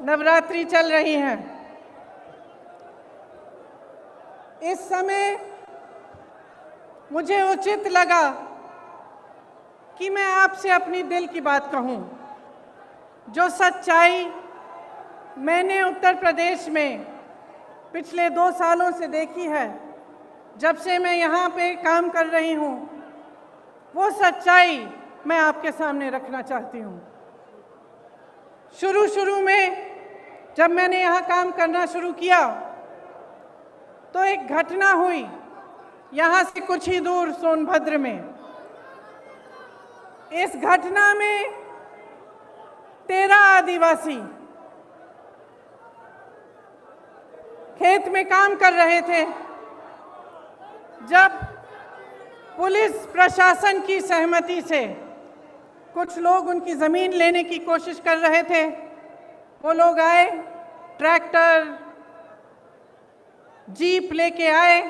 नवरात्रि चल रही है। इस समय मुझे उचित लगा कि मैं आपसे अपनी दिल की बात कहूं। जो सच्चाई मैंने उत्तर प्रदेश में पिछले 2 सालों से देखी है, जब से मैं यहाँ पे काम कर रही हूँ, वो सच्चाई मैं आपके सामने रखना चाहती हूँ। शुरू में जब मैंने यहाँ काम करना शुरू किया तो एक घटना हुई यहाँ से कुछ ही दूर सोनभद्र में। इस घटना में 13 आदिवासी खेत में काम कर रहे थे। जब पुलिस प्रशासन की सहमति से कुछ लोग उनकी ज़मीन लेने की कोशिश कर रहे थे, वो लोग आए, ट्रैक्टर जीप लेके आए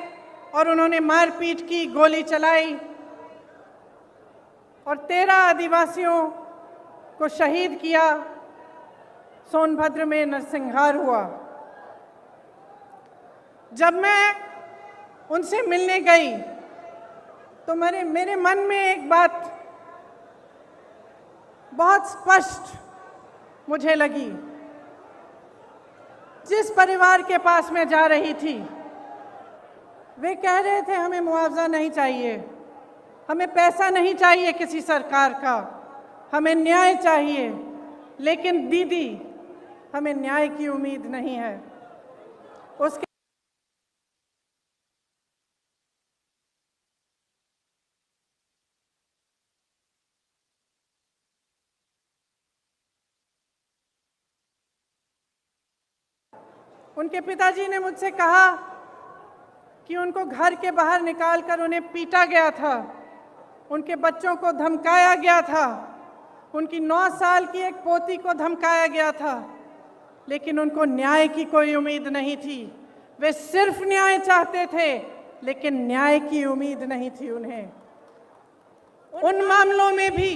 और उन्होंने मारपीट की, गोली चलाई और 13 आदिवासियों को शहीद किया। सोनभद्र में नरसंहार हुआ। जब मैं उनसे मिलने गई तो मेरे मन में एक बात बहुत स्पष्ट मुझे लगी। जिस परिवार के पास मैं जा रही थी, वे कह रहे थे हमें मुआवजा नहीं चाहिए, हमें पैसा नहीं चाहिए किसी सरकार का, हमें न्याय चाहिए। लेकिन दीदी, हमें न्याय की उम्मीद नहीं है। उसके उनके पिताजी ने मुझसे कहा कि उनको घर के बाहर निकालकर उन्हें पीटा गया था, उनके बच्चों को धमकाया गया था, उनकी 9 साल की एक पोती को धमकाया गया था, लेकिन उनको न्याय की कोई उम्मीद नहीं थी। वे सिर्फ न्याय चाहते थे, लेकिन न्याय की उम्मीद नहीं थी उन्हें। उन मामलों में भी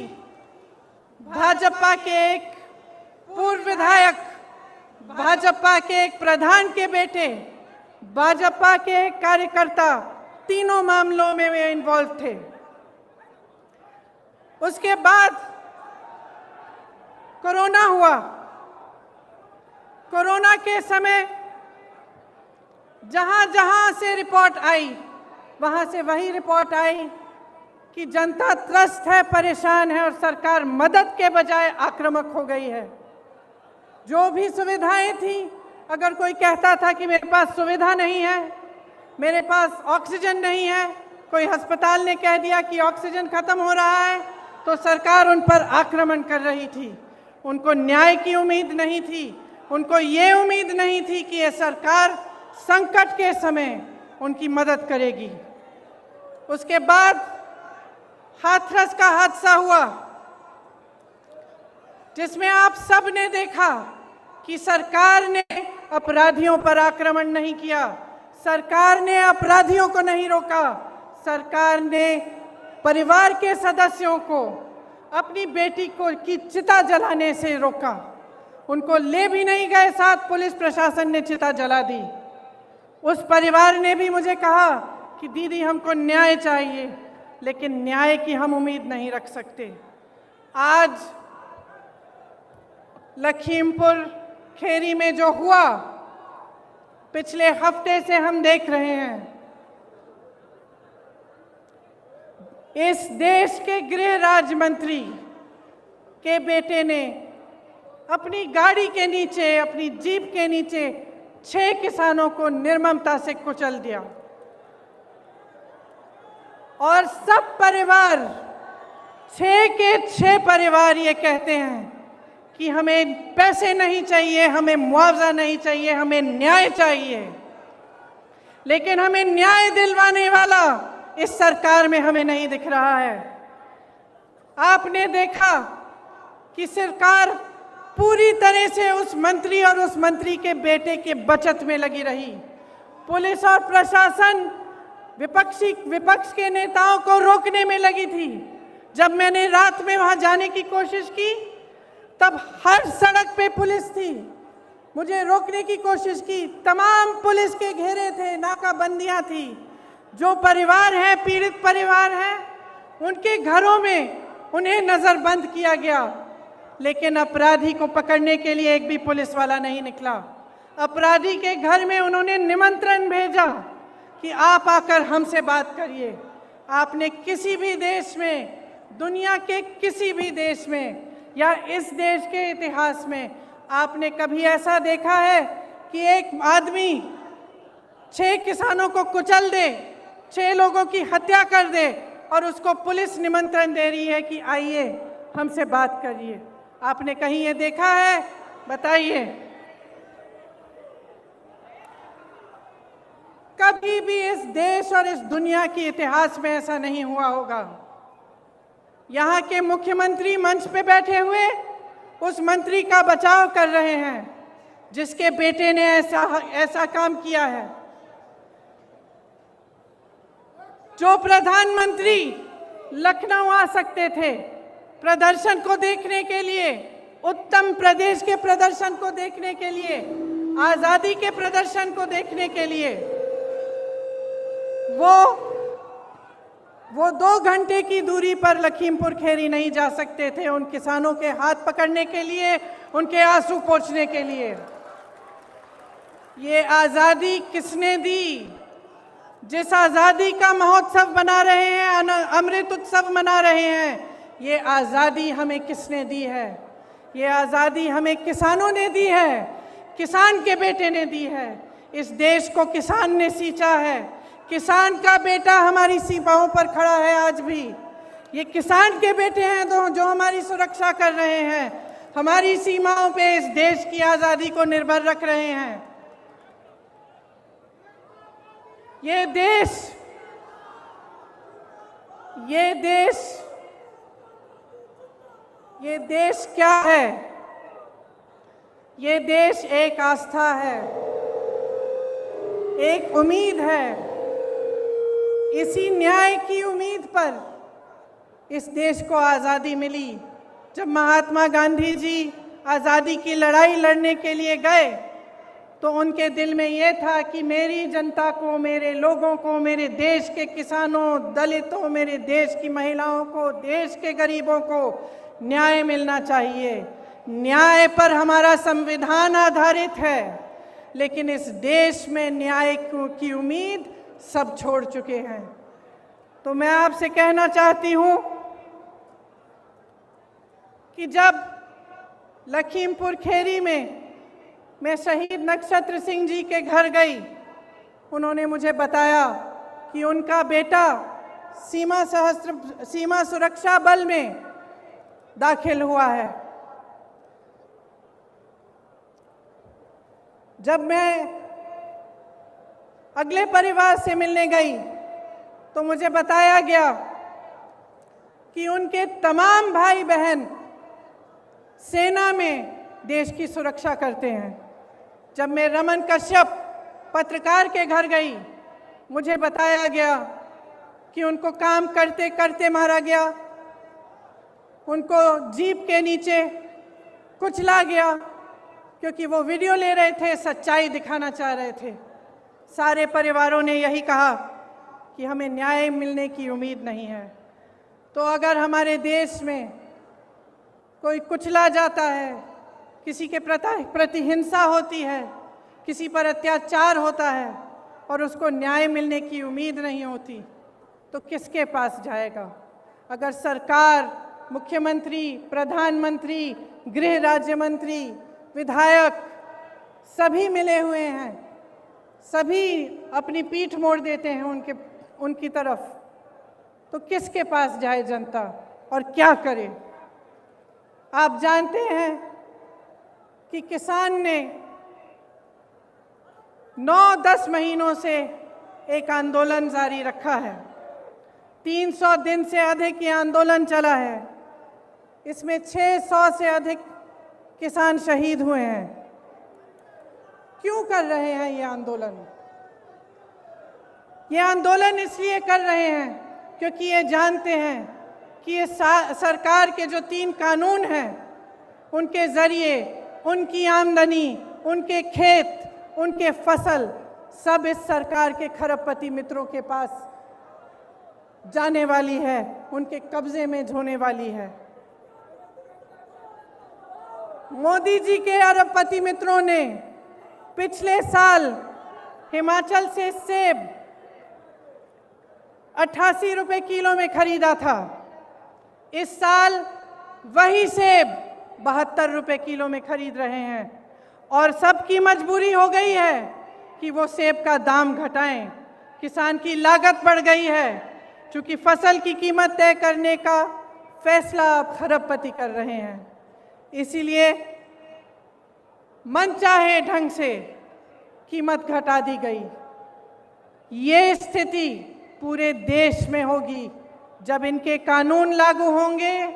भाजपा के एक पूर्व विधायक, भाजपा के एक प्रधान के बेटे, भाजपा के एक कार्यकर्ता, तीनों मामलों में वे इन्वॉल्व थे। उसके बाद कोरोना हुआ। कोरोना के समय जहां से रिपोर्ट आई, वहां से वही रिपोर्ट आई कि जनता त्रस्त है, परेशान है और सरकार मदद के बजाय आक्रामक हो गई है। जो भी सुविधाएं थी, अगर कोई कहता था कि मेरे पास सुविधा नहीं है, मेरे पास ऑक्सीजन नहीं है, कोई अस्पताल ने कह दिया कि ऑक्सीजन खत्म हो रहा है, तो सरकार उन पर आक्रमण कर रही थी। उनको न्याय की उम्मीद नहीं थी, उनको ये उम्मीद नहीं थी कि ये सरकार संकट के समय उनकी मदद करेगी। उसके बाद हाथरस का हादसा हुआ, जिसमें आप सब ने देखा कि सरकार ने अपराधियों पर आक्रमण नहीं किया, सरकार ने अपराधियों को नहीं रोका, सरकार ने परिवार के सदस्यों को अपनी बेटी को की चिता जलाने से रोका। उनको ले भी नहीं गए साथ, पुलिस प्रशासन ने चिता जला दी। उस परिवार ने भी मुझे कहा कि दीदी, हमको न्याय चाहिए, लेकिन न्याय की हम उम्मीद नहीं रख सकते। आज लखीमपुर खेरी में जो हुआ, पिछले हफ्ते से हम देख रहे हैं। इस देश के गृह राज्य मंत्री के बेटे ने अपनी गाड़ी के नीचे, अपनी जीप के नीचे 6 किसानों को निर्ममता से कुचल दिया और सब परिवार, 6 के 6 परिवार ये कहते हैं कि हमें पैसे नहीं चाहिए, हमें मुआवजा नहीं चाहिए, हमें न्याय चाहिए। लेकिन हमें न्याय दिलवाने वाला इस सरकार में हमें नहीं दिख रहा है। आपने देखा कि सरकार पूरी तरह से उस मंत्री और उस मंत्री के बेटे के बचत में लगी रही। पुलिस और प्रशासन विपक्ष के नेताओं को रोकने में लगी थी। जब मैंने रात में वहां जाने की कोशिश की, तब हर सड़क पे पुलिस थी, मुझे रोकने की कोशिश की। तमाम पुलिस के घेरे थे, नाकाबंदियां थी। जो परिवार है, पीड़ित परिवार है, उनके घरों में उन्हें नजरबंद किया गया, लेकिन अपराधी को पकड़ने के लिए एक भी पुलिस वाला नहीं निकला। अपराधी के घर में उन्होंने निमंत्रण भेजा कि आप आकर हमसे बात करिए। आपने किसी भी देश में, दुनिया के किसी भी देश में या इस देश के इतिहास में आपने कभी ऐसा देखा है कि एक आदमी 6 किसानों को कुचल दे, 6 लोगों की हत्या कर दे और उसको पुलिस निमंत्रण दे रही है कि आइए हमसे बात करिए? आपने कहीं ये देखा है? बताइए। कभी भी इस देश और इस दुनिया के इतिहास में ऐसा नहीं हुआ होगा। यहाँ के मुख्यमंत्री मंच पे बैठे हुए उस मंत्री का बचाव कर रहे हैं जिसके बेटे ने ऐसा काम किया है। जो प्रधानमंत्री लखनऊ आ सकते थे प्रदर्शन को देखने के लिए, उत्तर प्रदेश के प्रदर्शन को देखने के लिए, आजादी के प्रदर्शन को देखने के लिए, वो 2 घंटे की दूरी पर लखीमपुर खेरी नहीं जा सकते थे उन किसानों के हाथ पकड़ने के लिए, उनके आंसू पोंछने के लिए। ये आज़ादी किसने दी? जिस आज़ादी का महोत्सव मना रहे हैं, अमृत उत्सव मना रहे हैं, ये आज़ादी हमें किसने दी है? ये आज़ादी हमें किसानों ने दी है, किसान के बेटे ने दी है। इस देश को किसान ने सींचा है। किसान का बेटा हमारी सीमाओं पर खड़ा है आज भी। ये किसान के बेटे हैं जो हमारी सुरक्षा कर रहे हैं, हमारी सीमाओं पे इस देश की आज़ादी को निर्भर रख रहे हैं। ये देश क्या है? ये देश एक आस्था है, एक उम्मीद है। इसी न्याय की उम्मीद पर इस देश को आज़ादी मिली। जब महात्मा गांधी जी आज़ादी की लड़ाई लड़ने के लिए गए तो उनके दिल में ये था कि मेरी जनता को, मेरे लोगों को, मेरे देश के किसानों, दलितों, मेरे देश की महिलाओं को, देश के गरीबों को न्याय मिलना चाहिए। न्याय पर हमारा संविधान आधारित है, लेकिन इस देश में न्याय की उम्मीद सब छोड़ चुके हैं। तो मैं आपसे कहना चाहती हूं कि जब लखीमपुर खेरी में मैं शहीद नक्षत्र सिंह जी के घर गई, उन्होंने मुझे बताया कि उनका बेटा सीमा सुरक्षा बल में दाखिल हुआ है। जब मैं अगले परिवार से मिलने गई तो मुझे बताया गया कि उनके तमाम भाई बहन सेना में देश की सुरक्षा करते हैं। जब मैं रमन कश्यप पत्रकार के घर गई, मुझे बताया गया कि उनको काम करते करते मारा गया, उनको जीप के नीचे कुचला गया क्योंकि वो वीडियो ले रहे थे, सच्चाई दिखाना चाह रहे थे। सारे परिवारों ने यही कहा कि हमें न्याय मिलने की उम्मीद नहीं है। तो अगर हमारे देश में कोई कुचला जाता है, किसी के प्रति हिंसा होती है, किसी पर अत्याचार होता है और उसको न्याय मिलने की उम्मीद नहीं होती, तो किसके पास जाएगा? अगर सरकार, मुख्यमंत्री, प्रधानमंत्री, गृह राज्य मंत्री, विधायक सभी मिले हुए हैं, सभी अपनी पीठ मोड़ देते हैं उनकी तरफ, तो किसके पास जाए जनता और क्या करे? आप जानते हैं कि किसान ने 9-10 महीनों से एक आंदोलन जारी रखा है। 300 दिन से अधिक ये आंदोलन चला है। इसमें 600 से अधिक किसान शहीद हुए हैं। क्यों कर रहे हैं ये आंदोलन? ये आंदोलन इसलिए कर रहे हैं क्योंकि ये जानते हैं कि ये सरकार के जो 3 कानून हैं, उनके ज़रिए उनकी आमदनी उनके खेत, उनके फसल सब इस सरकार के खरबपति मित्रों के पास जाने वाली है, उनके कब्जे में होने वाली है। मोदी जी के अरबपति मित्रों ने पिछले साल हिमाचल से सेब 88 रुपए किलो में खरीदा था। इस साल वही सेब 72 रुपए किलो में खरीद रहे हैं और सबकी मजबूरी हो गई है कि वो सेब का दाम घटाएं। किसान की लागत बढ़ गई है, क्योंकि फसल की कीमत तय करने का फैसला अब खरबपति कर रहे हैं। इसीलिए मनचाहे ढंग से कीमत घटा दी गई। ये स्थिति पूरे देश में होगी। जब इनके कानून लागू होंगे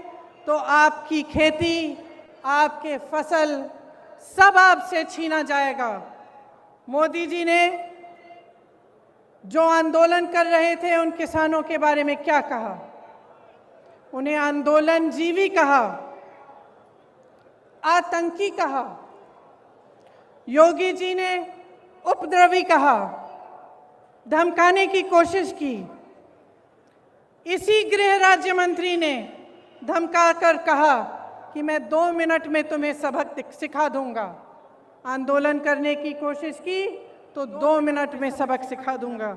तो आपकी खेती, आपके फसल सब आपसे छीना जाएगा। मोदी जी ने जो आंदोलन कर रहे थे उन किसानों के बारे में क्या कहा? उन्हें आंदोलनजीवी कहा, आतंकी कहा, योगी जी ने उपद्रवी कहा, धमकाने की कोशिश की। इसी गृह राज्य मंत्री ने धमकाकर कहा कि मैं 2 मिनट में तुम्हें सबक सिखा दूंगा। आंदोलन करने की कोशिश की तो 2 मिनट में सबक सिखा दूंगा।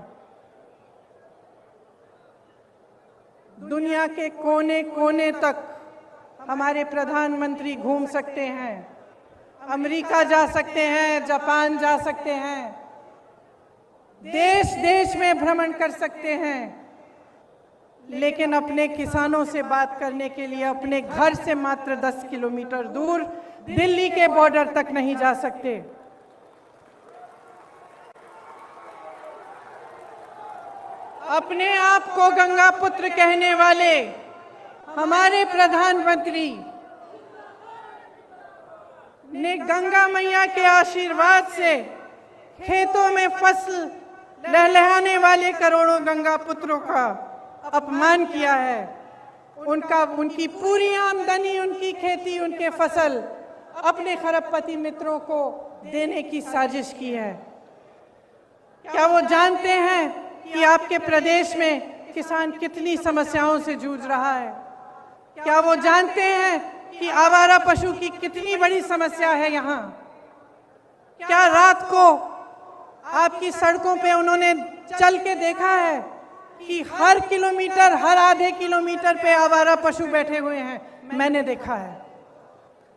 दुनिया के कोने कोने तक हमारे प्रधानमंत्री घूम सकते हैं, अमेरिका जा सकते हैं, जापान जा सकते हैं, देश देश में भ्रमण कर सकते हैं, लेकिन अपने किसानों से बात करने के लिए अपने घर से मात्र 10 किलोमीटर दूर दिल्ली के बॉर्डर तक नहीं जा सकते। अपने आप को गंगा पुत्र कहने वाले हमारे प्रधानमंत्री ने गंगा मैया के आशीर्वाद से खेतों में फसल लहलहाने वाले करोड़ों गंगा पुत्रों का अपमान किया है। उनकी पूरी आमदनी, उनकी खेती, उनके फसल अपने खरबपति मित्रों को देने की साजिश की है। क्या वो जानते हैं कि आपके प्रदेश में किसान कितनी समस्याओं से जूझ रहा है? क्या वो जानते हैं कि आवारा पशु की कितनी बड़ी समस्या है यहाँ? क्या रात को आपकी सड़कों पे उन्होंने चल के देखा है कि हर किलोमीटर, हर आधे किलोमीटर पे आवारा पशु बैठे हुए हैं? मैंने देखा है,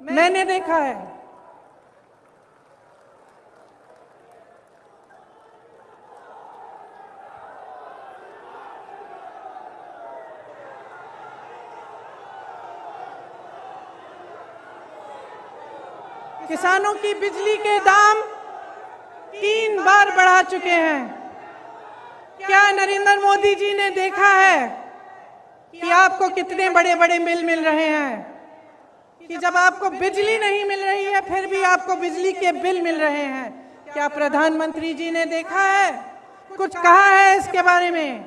मैंने देखा है। किसानों की बिजली के दाम 3 बार बढ़ा चुके हैं। क्या नरेंद्र मोदी जी ने देखा है कि आपको कितने बड़े बड़े बिल मिल रहे हैं? कि जब आपको बिजली नहीं मिल रही है फिर भी आपको बिजली के बिल मिल रहे हैं। क्या प्रधानमंत्री जी ने देखा है, कुछ कहा है इसके बारे में?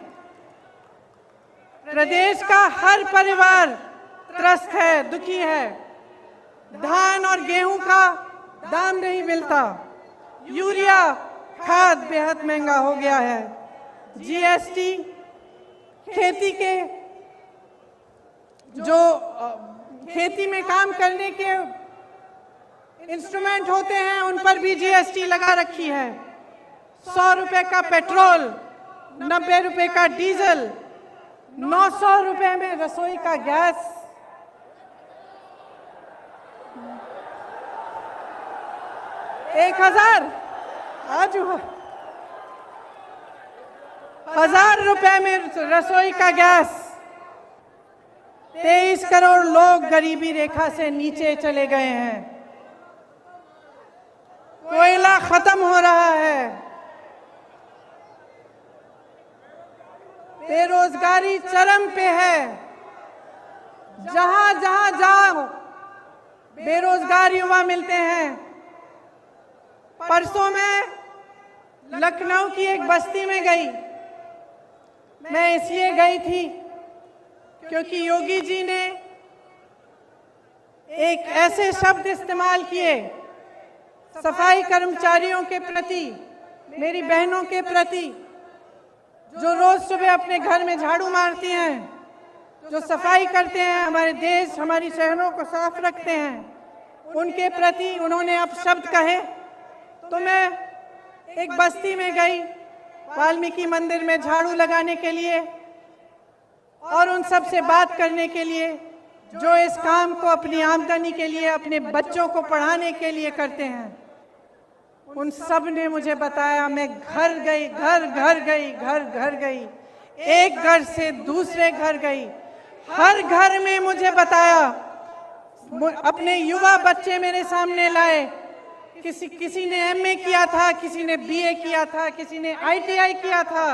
प्रदेश का हर परिवार त्रस्त है, दुखी है। धान और गेहूं का दाम नहीं मिलता, यूरिया खाद बेहद महंगा हो गया है, जीएसटी, खेती के जो खेती में काम करने के इंस्ट्रूमेंट होते हैं उन पर भी जीएसटी लगा रखी है। 100 रुपए का पेट्रोल, 90 रुपए का डीजल, 900 रुपए में रसोई का गैस, 1000 आज 1000 रुपए में रसोई का गैस। 23 करोड़ लोग गरीबी रेखा से नीचे चले गए हैं। कोयला खत्म हो रहा है, बेरोजगारी चरम पे है। जहां जहां जाओ बेरोजगार युवा मिलते हैं। परसों मैं लखनऊ की एक बस्ती में गई। मैं इसलिए गई थी क्योंकि योगी जी ने एक ऐसे शब्द इस्तेमाल किए, सफाई कर्मचारियों के प्रति, मेरी बहनों के प्रति, जो रोज सुबह अपने घर में झाड़ू मारती हैं, जो सफाई करते हैं, हमारे देश, हमारी शहरों को साफ रखते हैं, उनके प्रति उन्होंने अपशब्द कहे। तो मैं एक बस्ती में गई वाल्मीकि मंदिर में झाड़ू लगाने के लिए और उन सब से बात करने के लिए जो इस काम को अपनी आमदनी के लिए, अपने बच्चों को पढ़ाने के लिए करते हैं। उन सब ने मुझे बताया, मैं घर गई, घर गई, एक घर से दूसरे घर गई, हर घर में मुझे बताया, अपने युवा बच्चे मेरे सामने लाए। किसी ने एमए किया था, किसी ने बीए किया था, किसी ने आईटीआई किया था,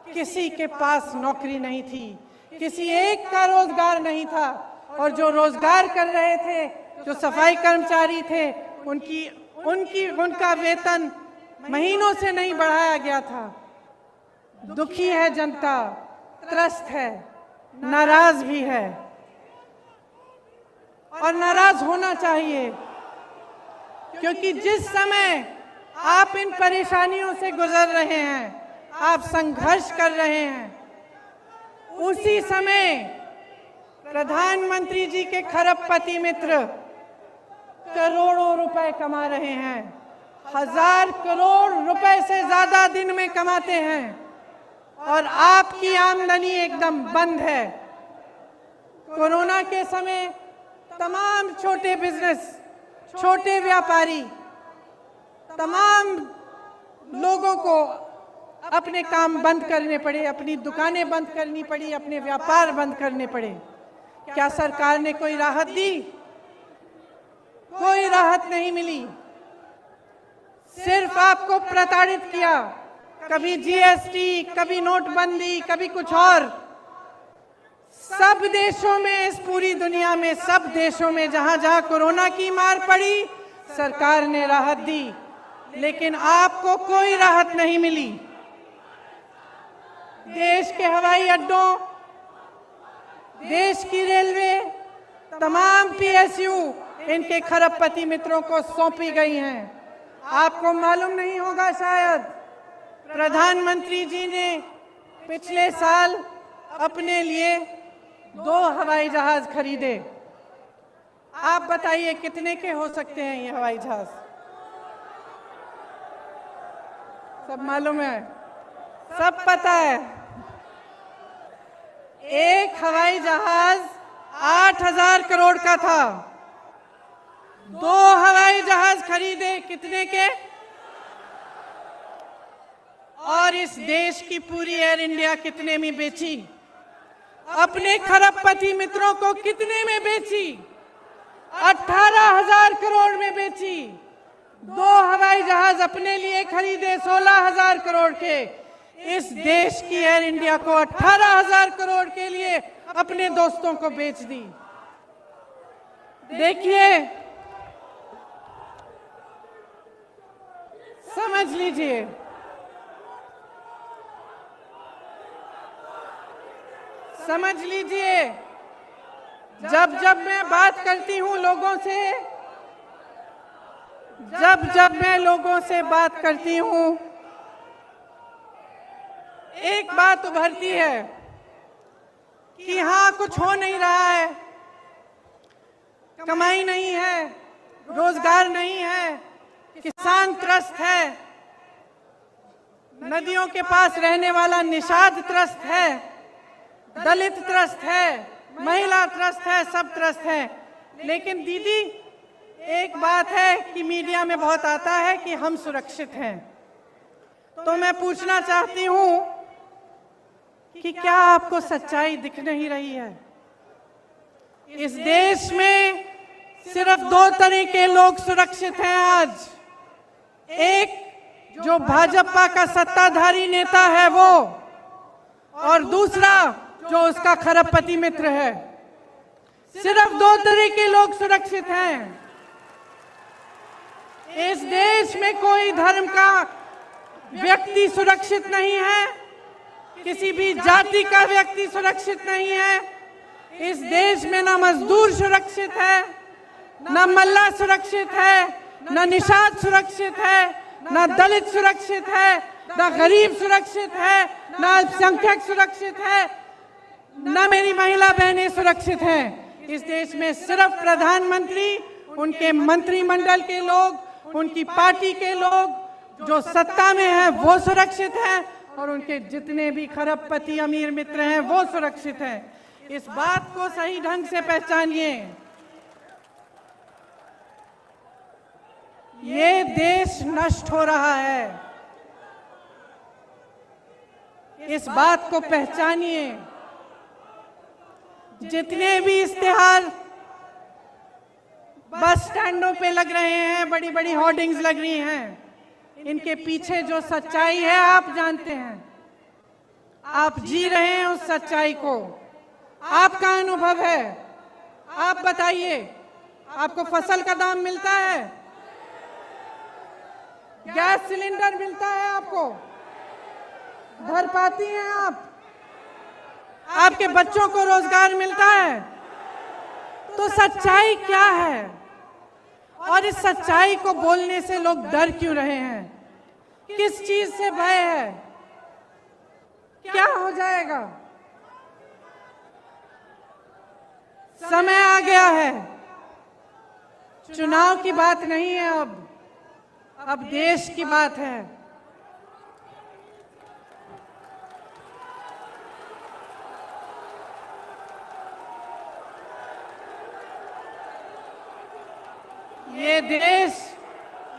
किसी के पास नौकरी नहीं थी, किसी एक का रोजगार नहीं था। और जो रोजगार कर रहे थे, जो सफाई कर्मचारी थे, उनका वेतन महीनों से नहीं बढ़ाया गया था। दुखी है जनता, त्रस्त है, नाराज भी है और नाराज होना चाहिए, क्योंकि जिस समय आप इन परेशानियों से गुजर रहे हैं, आप संघर्ष कर रहे हैं, उसी समय प्रधानमंत्री जी के खरबपति मित्र करोड़ों रुपए कमा रहे हैं, 1000 करोड़ रुपए से ज्यादा दिन में कमाते हैं और आपकी आमदनी एकदम बंद है। कोरोना के समय तमाम छोटे बिजनेस, छोटे व्यापारी, तमाम लोगों को अपने काम बंद करने पड़े, अपनी दुकानें बंद करनी पड़ी, अपने व्यापार बंद करने पड़े। क्या सरकार ने कोई राहत दी? कोई राहत नहीं मिली, सिर्फ आपको प्रताड़ित किया। कभी जीएसटी, कभी नोटबंदी, कभी कुछ और। सब देशों में, इस पूरी दुनिया में, सब देशों में जहां जहां कोरोना की मार पड़ी, सरकार ने राहत दी, लेकिन आपको कोई राहत नहीं मिली। देश के हवाई अड्डों, देश की रेलवे, तमाम पीएसयू इनके खरबपति मित्रों को सौंपी गई हैं। आपको मालूम नहीं होगा शायद, प्रधानमंत्री जी ने पिछले साल अपने लिए 2 हवाई जहाज खरीदे। आप बताइए कितने के हो सकते हैं ये हवाई जहाज? सब मालूम है, सब पता है। एक हवाई जहाज 8000 करोड़ का था, 2 हवाई जहाज खरीदे कितने के? और इस देश की पूरी एयर इंडिया कितने में बेची? अपने खरबपति मित्रों को कितने में बेची? 18,000 करोड़ में बेची। 2 हवाई जहाज अपने लिए खरीदे 16,000 करोड़ के। इस देश की एयर इंडिया को 18,000 करोड़ के लिए अपने दोस्तों को बेच दी। देखिए, समझ लीजिए, समझ लीजिए, जब जब मैं बात करती हूं लोगों से, जब मैं लोगों से बात करती हूं, एक बात उभरती है कि हाँ, कुछ हो नहीं रहा है, कमाई नहीं है, रोजगार नहीं है, किसान त्रस्त है, नदियों के पास रहने वाला निषाद त्रस्त है, दलित त्रस्त है, महिला त्रस्त है, सब त्रस्त है। लेकिन दीदी, एक बात है कि मीडिया में बहुत आता है कि हम सुरक्षित हैं, तो मैं पूछना चाहती हूं कि क्या आपको सच्चाई दिख नहीं रही है? इस देश में सिर्फ 2 तरह के लोग सुरक्षित हैं आज। एक जो भाजपा का सत्ताधारी नेता है वो, और दूसरा जो उसका खरबपति मित्र है। सिर्फ 2 तरह के लोग सुरक्षित हैं। इस देश में कोई धर्म का व्यक्ति सुरक्षित नहीं है, किसी भी जाति का व्यक्ति सुरक्षित नहीं है। इस देश में ना मजदूर सुरक्षित है, ना मल्लाह सुरक्षित है, न निषाद सुरक्षित है, न दलित सुरक्षित है, न गरीब सुरक्षित है, न अल्पसंख्यक सुरक्षित है, न मेरी महिला बहनें सुरक्षित हैं। इस देश में सिर्फ प्रधानमंत्री, उनके मंत्रिमंडल के लोग, उनकी पार्टी के लोग जो सत्ता में हैं वो सुरक्षित हैं, और उनके जितने भी खरबपति अमीर मित्र हैं वो सुरक्षित हैं। इस बात को सही ढंग से पहचानिए। ये देश नष्ट हो रहा है, इस बात को पहचानिए। जितने भी इश्तिहार बस स्टैंडों पे लग रहे हैं, बड़ी बड़ी होर्डिंग्स लग रही हैं, इनके पीछे जो सच्चाई है आप जानते हैं। आप जी रहे हैं उस सच्चाई को, आपका अनुभव है। आप बताइए, आपको फसल का दाम मिलता है? गैस सिलेंडर मिलता है आपको? भर पाती हैं आप? आपके बच्चों को रोजगार मिलता है? तो सच्चाई क्या है? और इस सच्चाई को बोलने से लोग डर क्यों रहे हैं? किस चीज से भय है? क्या हो जाएगा? समय आ गया है, चुनाव की बात नहीं है, अब देश की बात है।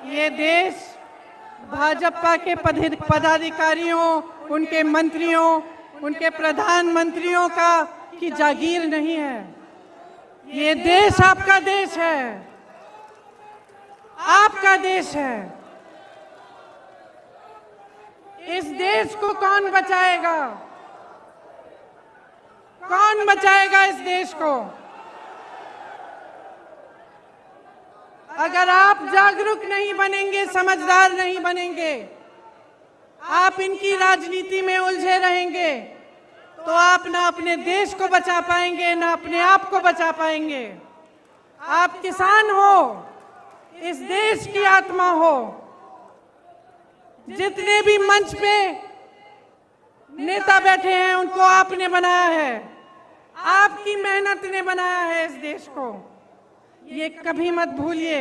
ये देश भाजपा के पदाधिकारियों, उनके मंत्रियों, उनके प्रधानमंत्रियों की जागीर नहीं है। ये देश आपका देश है, आपका देश है। इस देश को कौन बचाएगा? कौन बचाएगा इस देश को? अगर आप जागरूक नहीं बनेंगे, समझदार नहीं बनेंगे, आप इनकी राजनीति में उलझे रहेंगे, तो आप ना अपने देश को बचा पाएंगे, ना अपने आप को बचा पाएंगे। आप किसान हो, इस देश की आत्मा हो। जितने भी मंच पे नेता बैठे हैं उनको आपने बनाया है, आपकी मेहनत ने बनाया है इस देश को। ये कभी मत भूलिए।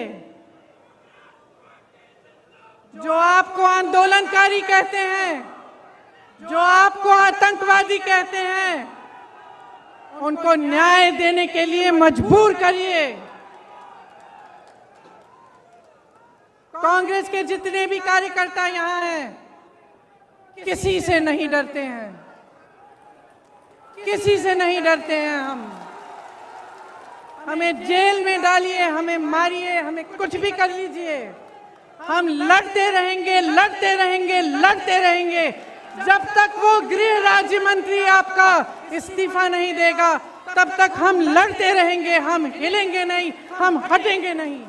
जो आपको आंदोलनकारी कहते हैं, जो आपको आतंकवादी कहते हैं, उनको न्याय देने के लिए मजबूर करिए। कांग्रेस के जितने भी कार्यकर्ता यहाँ हैं, किसी से नहीं डरते हैं, किसी से नहीं डरते हैं। हमें जेल में डालिए, हमें मारिए, हमें कुछ भी कर लीजिए, हम लड़ते रहेंगे, लड़ते रहेंगे, लड़ते रहेंगे। जब तक वो गृह राज्य मंत्री आपका इस्तीफा नहीं देगा, तब तक हम लड़ते रहेंगे। हम हिलेंगे नहीं, हम हटेंगे नहीं।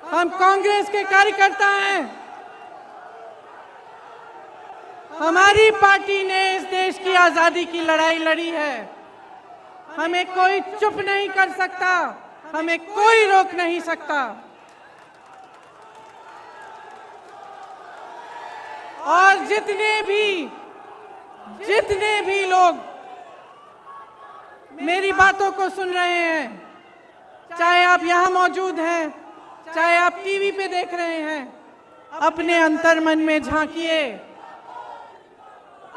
हम कांग्रेस के कार्यकर्ता हैं। हमारी पार्टी ने इस देश की आजादी की लड़ाई लड़ी है। हमें कोई चुप नहीं कर सकता, हमें कोई रोक नहीं सकता। और जितने भी लोग मेरी बातों को सुन रहे हैं, चाहे आप यहाँ मौजूद हैं, चाहे आप टीवी पे देख रहे हैं, अपने अंतर्मन में झांकिए,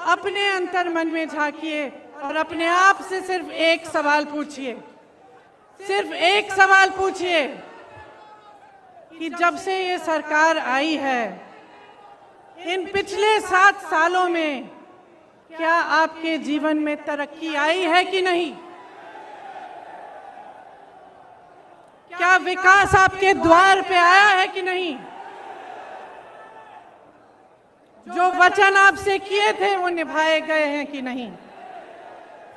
अपने अंतर्मन में झांकिए और अपने आप से सिर्फ एक सवाल पूछिए, सिर्फ एक सवाल पूछिए कि जब से ये सरकार आई है, इन पिछले 7 सालों में क्या आपके जीवन में तरक्की आई है कि नहीं? क्या विकास आपके द्वार पे आया है कि नहीं? जो वचन आपसे किए थे वो निभाए गए हैं कि नहीं?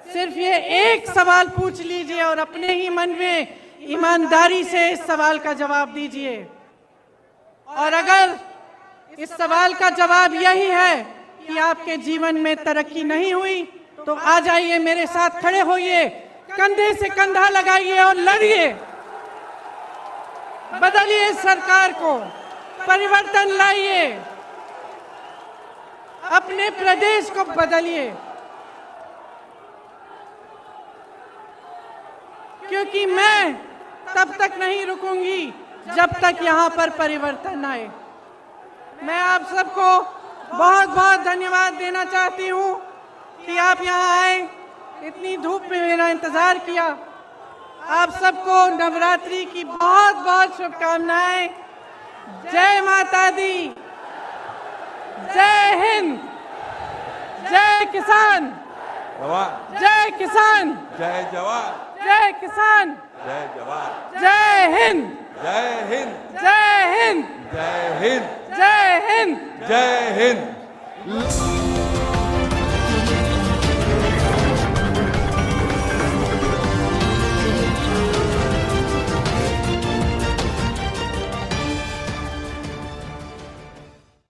सिर्फ ये एक सवाल पूछ लीजिए और अपने ही मन में ईमानदारी से इस सवाल का जवाब दीजिए। और अगर इस सवाल का जवाब यही है कि आपके जीवन में तरक्की नहीं हुई, तो आ जाइए, मेरे साथ खड़े होइए, कंधे से कंधा लगाइए और लड़िए। बदलिए इस सरकार को, परिवर्तन लाइए, अपने प्रदेश को बदलिए, क्योंकि मैं तब तक नहीं रुकूंगी जब तक यहाँ पर परिवर्तन आए। मैं आप सबको बहुत बहुत धन्यवाद देना चाहती हूँ कि आप यहाँ आए, इतनी धूप में मेरा इंतजार किया। आप सबको नवरात्रि की बहुत बहुत शुभकामनाएं। जय माता दी, जय हिंद, जय किसान, जय किसान, जय जवान, जय किसान, जय जवान, जय हिंद, जय हिंद, जय हिंद, जय हिंद, जय हिंद, जय हिंद।